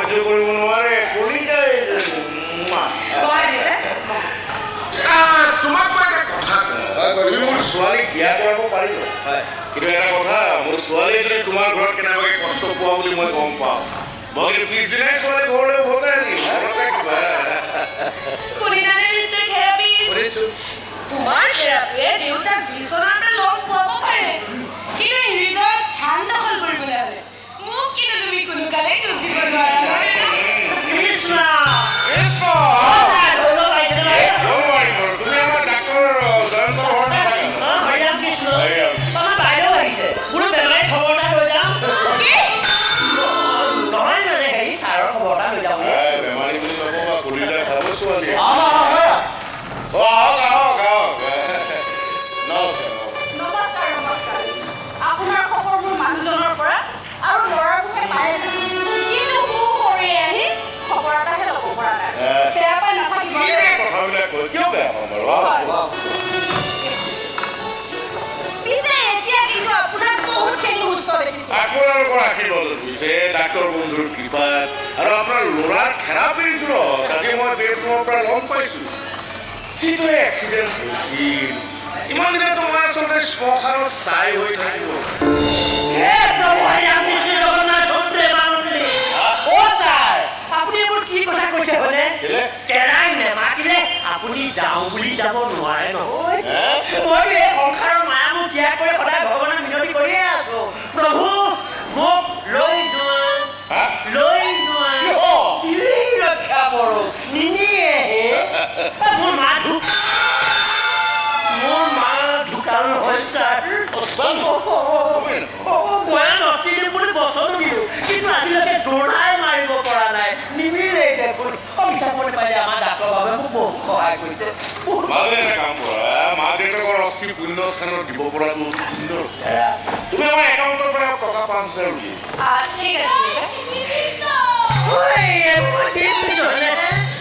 সহ্য কৰিব নোৱাৰে পৰি যায় তোমাক মই এটা কথা কওঁ তুমি মোৰ ছোৱালীক বিয়া কৰাব পাৰিব কিন্তু এটা কথা মোৰ ছোৱালীয়ে যদি তোমাৰ ঘৰত কেনেবাকৈ কষ্ট পোৱা বুলি মই গম পাওঁ মই কিন্তু পিছদিনাই ছোৱালী ঘৰলৈ উভতাই আনিম তোমাৰ থেৰাপিয়ে দেউতাক বিচনাতে লগ পাব পাৰে কিন্তু হৃদয়ত স্থান দখল কৰিবলৈ হ'লে মোক কিন্তু তুমি কোনো কালে বুজিব নোৱাৰা কৃষ্ণ তুমি আমাৰ ডাক্তৰ জয়ন্তৰ ঘৰ নাথাকা আমাৰ বাইদেউ আহিছে কোনো বেমাৰী খবৰ এটা লৈ যাম নহয় মানে হেৰি ছাৰৰ খবৰ এটা লৈ যাম বেমাৰী বুলি নকবা কলিতা খাব ছোৱালী আপোনাৰ খবৰ মোৰ মানুহজনৰ পৰা আৰু ল'ৰাৰ মুখে পাই কিন্তু মোৰ কৰি আহি খবৰ এটাহে ল'ব পৰা নাই বেয়া পাই নাথাকিব কথাবিলাক কৈ কিয় বেয়া পাম বাৰু পিছে এতিয়া কিন্তু আপোনাক বহুতখিনি সুস্থ দেখিছে আপোনালোকৰ আশীৰ্বাদ হৈছে ডাক্তৰ বন্ধুৰ কৃপাত আৰু আপোনাৰ ল'ৰাৰ থেৰাপিৰ জোৰত আজি মই বেডৰুমৰ পৰা গম পাইছোঁ যিটোৱে এক্সিডেণ্ট হৈছিল ইমান দিনেতো মই আচলতে শ্মশানত চাই হৈ থাকিব আপুনি যাওঁ বুলি যাব নোৱাৰে নহয় মই এই সংসাৰৰ মায়া মোক ত্যাগ কৰি সদায় ভগৱানৰ মিনতি কৰিয়ে আছো প্ৰভু মোক লৈ যোৱা ৰক্ষা কৰো নিনিয়ে মোৰ মা ঢুকাল নহয় ছাৰ বয়ান অস্তিত্ব বুলি বচন দিলো কিন্তু আজিলৈকে দৌৰাই মাৰিব পৰা নাই নিমিলে দেখোন অভিশাপ মনে পাই আমাৰ ডাক্তৰ বাবে মোক বহুত সহায় কৰিছে কাম কৰা মা দেউতাকৰ অস্থি পুণ্য স্থানত দিব পৰাটো সুন্দৰ তুমি আমাৰ একাউণ্টৰ পৰা টকা 5,000 উলিয়াই ঠিক আছে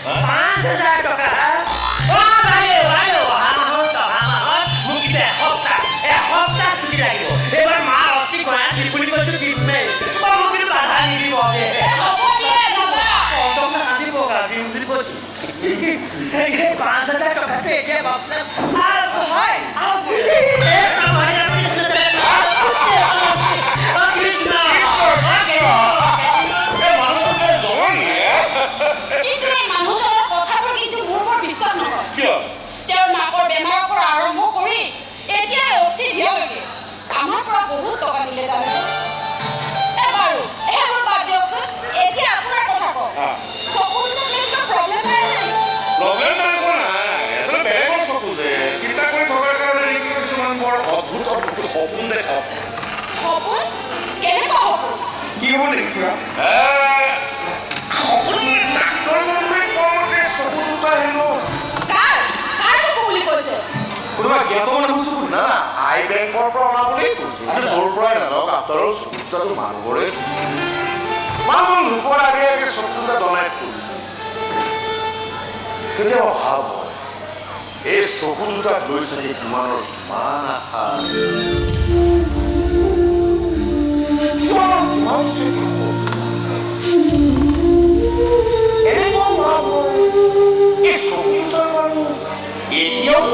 5,000 টকা এসপ্তাহ ছুটি লাগিব এইবাৰ মাৰ অস্থি গঞা দিম বুলি কৈছো দিম নাই মোক কিন্তু বাধা নিদিব দিম বুলি কৈছো 5,000 টকাটো এতিয়া মানুহজনৰ কথাবোৰ কিন্তু মোৰ বৰ বিশ্বাস নহয় কিয় তেওঁৰ মাকৰ বেমাৰৰ পৰা আৰম্ভ কৰি এতিয়া অস্থি দিয়ালৈকে আমাৰ পৰা বহুত টকা দিলে জানে বাৰু সেইবোৰ বাদ দিয়কচোন এতিয়া আপোনাৰ কথা কওক চকুৰ প্ৰব্লেম নাই বেলেগৰ চকু যে চিন্তা কৰি থকাৰ কাৰণে কিছুমান বৰ অদ্ভুত সপোন দেখা সপোন কেনেকুৱা সপোন কি হ'ব দেখিবা সপোন ডাক্তৰ মানুহে কওঁতে চকু দুটা হেনো কাৰ চকু বুলি কৈছে কোনোবা জ্ঞাত মানুহ চকু না আই বেংকৰ পৰা অনা বুলি কৈছো য'ৰ পৰাই নালক আঁতৰৰ চকু দুটাটো মানুহৰে মানুহ নোপোৱাৰ আগে আগে চকু দুটা জনাই কৰি কেতিয়া অভাৱ হয় এই চকু দুটাক লৈ চাগে কিমানৰ কিমান আশা এনেকুৱা ভাৱ হয় এই চকু দুটাৰ মানুহ এতিয়াও